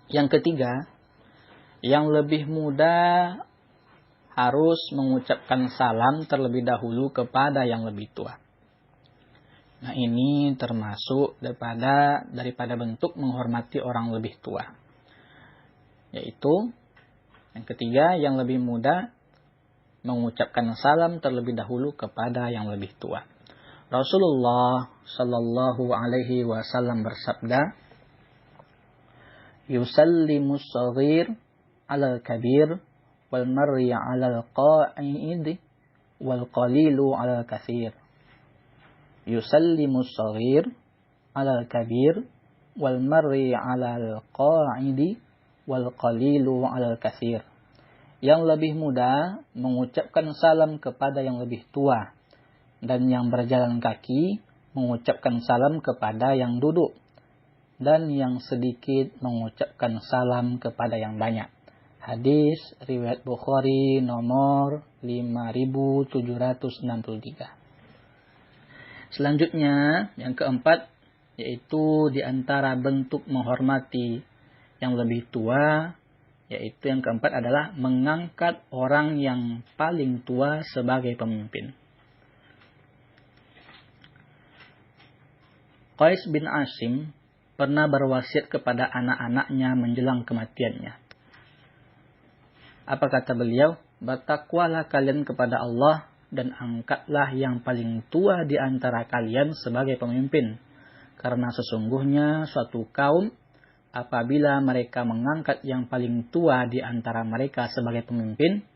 Yang ketiga, yang lebih muda harus mengucapkan salam terlebih dahulu kepada yang lebih tua. Nah, ini termasuk daripada bentuk menghormati orang lebih tua. Yaitu, yang ketiga, yang lebih muda mengucapkan salam terlebih dahulu kepada yang lebih tua. Rasulullah Shallallahu Alaihi Wasallam bersabda, "Yusallimu shaghir ala kabir, wal mar'i ala al-qa'id, wal qalilu ala al-kathir." Yusallimu shaghir ala al-kabir, wal mar'i ala al-qa'id, wal qalilu ala al-kathir. Yang lebih muda mengucapkan salam kepada yang lebih tua, dan yang berjalan kaki mengucapkan salam kepada yang duduk, dan yang sedikit mengucapkan salam kepada yang banyak. Hadis riwayat Bukhari nomor 5763. Selanjutnya, yang keempat, yaitu di antara bentuk menghormati yang lebih tua, yaitu yang keempat adalah mengangkat orang yang paling tua sebagai pemimpin. Qais bin Asim pernah berwasiat kepada anak-anaknya menjelang kematiannya. Apa kata beliau? "Bertakwalah kalian kepada Allah dan angkatlah yang paling tua di antara kalian sebagai pemimpin. Karena sesungguhnya suatu kaum apabila mereka mengangkat yang paling tua di antara mereka sebagai pemimpin,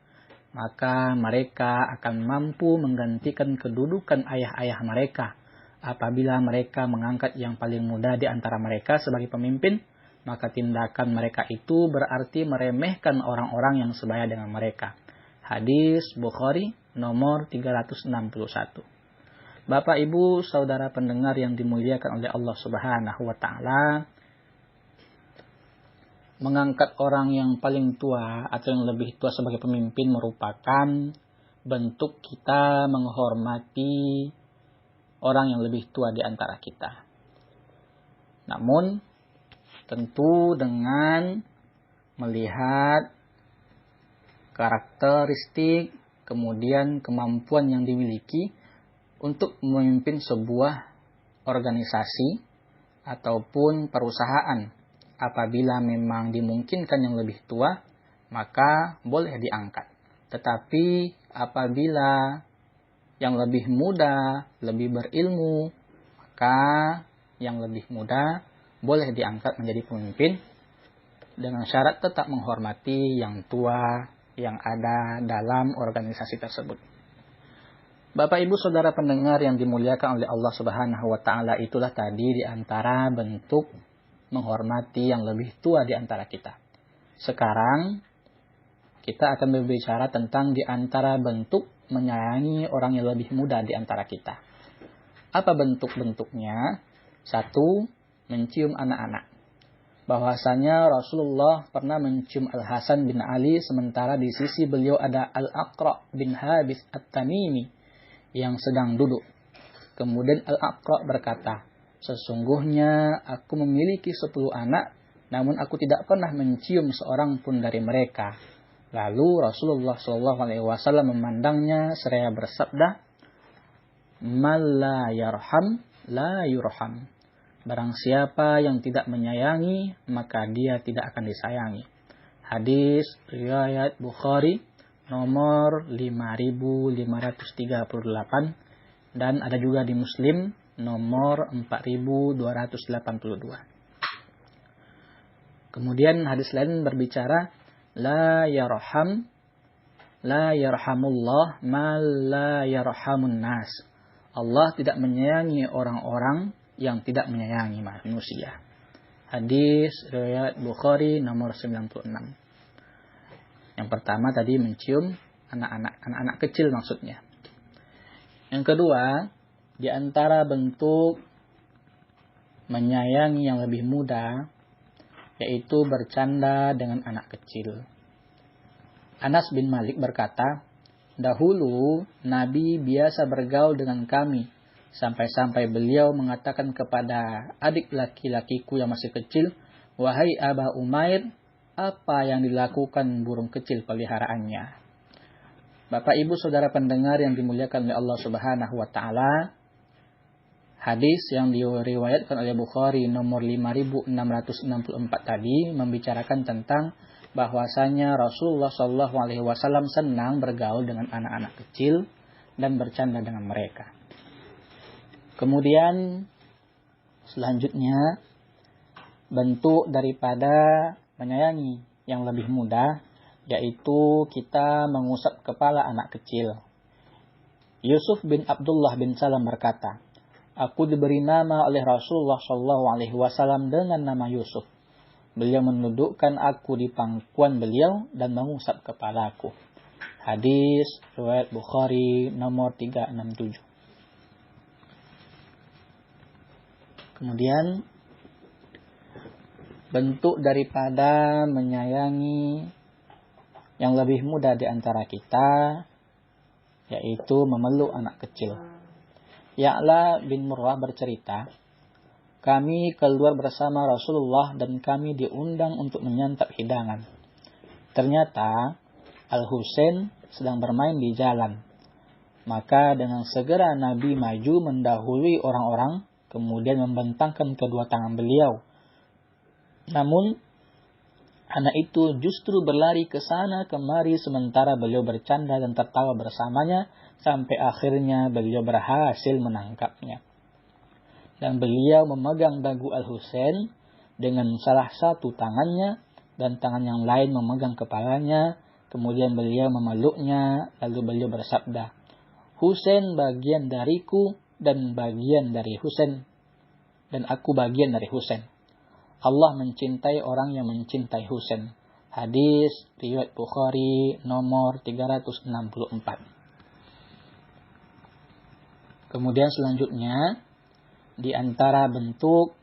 maka mereka akan mampu menggantikan kedudukan ayah-ayah mereka. Apabila mereka mengangkat yang paling muda di antara mereka sebagai pemimpin, maka tindakan mereka itu berarti meremehkan orang-orang yang sebaya dengan mereka." Hadis Bukhari nomor 361. Bapak, Ibu, saudara pendengar yang dimuliakan oleh Allah Subhanahu wa taala, mengangkat orang yang paling tua atau yang lebih tua sebagai pemimpin merupakan bentuk kita menghormati orang yang lebih tua di antara kita. Namun, tentu dengan melihat karakteristik, kemudian kemampuan yang dimiliki untuk memimpin sebuah organisasi ataupun perusahaan. Apabila memang dimungkinkan yang lebih tua, maka boleh diangkat. Tetapi apabila yang lebih muda, lebih berilmu, maka yang lebih muda boleh diangkat menjadi pemimpin dengan syarat tetap menghormati yang tua yang ada dalam organisasi tersebut. Bapak, Ibu, saudara pendengar yang dimuliakan oleh Allah Subhanahu wa taala, itulah tadi di antara bentuk menghormati yang lebih tua di antara kita. Sekarang kita akan berbicara tentang di antara bentuk menyayangi orang yang lebih muda di antara kita. Apa bentuk-bentuknya? 1. Mencium anak-anak. Bahwasanya Rasulullah pernah mencium Al-Hasan bin Ali sementara di sisi beliau ada Al-Aqra bin Habis At-Tamimi yang sedang duduk. Kemudian Al-Aqra berkata, "Sesungguhnya aku memiliki 10 anak, namun aku tidak pernah mencium seorang pun dari mereka." Lalu Rasulullah SAW memandangnya seraya bersabda, "Man la yarham, la yurham." Barang siapa yang tidak menyayangi, maka dia tidak akan disayangi. Hadis riwayat Bukhari nomor 5538 dan ada juga di Muslim nomor 4282. Kemudian hadis lain berbicara, la yarhamullah ma la yarhamun nas. Allah tidak menyayangi orang-orang yang tidak menyayangi manusia. Hadis riwayat Bukhari nomor 96. Yang pertama tadi mencium anak-anak kecil maksudnya. Yang kedua, di antara bentuk menyayangi yang lebih muda, yaitu bercanda dengan anak kecil. Anas bin Malik berkata, "Dahulu Nabi biasa bergaul dengan kami, sampai-sampai beliau mengatakan kepada adik laki-lakiku yang masih kecil, Wahai Aba Umair, apa yang dilakukan burung kecil peliharaannya? Bapak Ibu Saudara pendengar yang dimuliakan oleh Allah Subhanahu wa taala, hadis yang diriwayatkan oleh Bukhari nomor 5664 tadi membicarakan tentang bahwasanya Rasulullah Shallallahu alaihi wasallam senang bergaul dengan anak-anak kecil dan bercanda dengan mereka. Kemudian selanjutnya, bentuk daripada menyayangi yang lebih mudah, yaitu kita mengusap kepala anak kecil. Yusuf bin Abdullah bin Salam berkata, aku diberi nama oleh Rasulullah Shallallahu alaihi wasallam dengan nama Yusuf. Beliau menundukkan aku di pangkuan beliau dan mengusap kepalaku. Hadis riwayat Bukhari nomor 367. Kemudian bentuk daripada menyayangi yang lebih mudah di antara kita, yaitu memeluk anak kecil. Ya'la bin Murrah bercerita, kami keluar bersama Rasulullah dan kami diundang untuk menyantap hidangan. Ternyata Al-Husain sedang bermain di jalan. Maka dengan segera Nabi maju mendahului orang-orang, kemudian membentangkan kedua tangan beliau. Namun anak itu justru berlari ke sana kemari sementara beliau bercanda dan tertawa bersamanya sampai akhirnya beliau berhasil menangkapnya. Dan beliau memegang dagu Al-Husain dengan salah satu tangannya dan tangan yang lain memegang kepalanya. Kemudian beliau memeluknya lalu beliau bersabda, Husain bagian dariku dan bagian dari Husain dan aku bagian dari Husain. Allah mencintai orang yang mencintai Husain. Hadis riwayat Bukhari nomor 364. Kemudian selanjutnya, di antara bentuk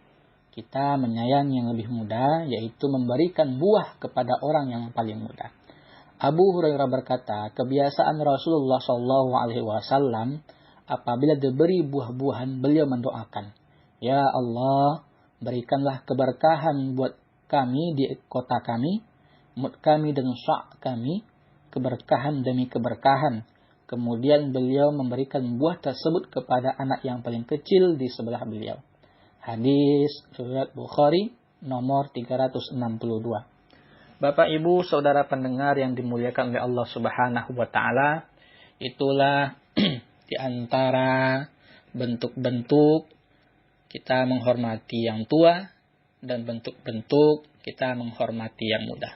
kita menyayangi yang lebih mudah, yaitu memberikan buah kepada orang yang paling mudah. Abu Hurairah berkata, kebiasaan Rasulullah SAW apabila diberi buah-buahan, beliau mendoakan, Ya Allah, berikanlah keberkahan buat kami di kota kami, mut kami dan sya' kami, keberkahan demi keberkahan. Kemudian beliau memberikan buah tersebut kepada anak yang paling kecil di sebelah beliau. Hadis riwayat Bukhari nomor 362. Bapak Ibu Saudara pendengar yang dimuliakan oleh Allah Subhanahu wa taala, itulah di antara bentuk-bentuk kita menghormati yang tua dan bentuk-bentuk kita menghormati yang muda.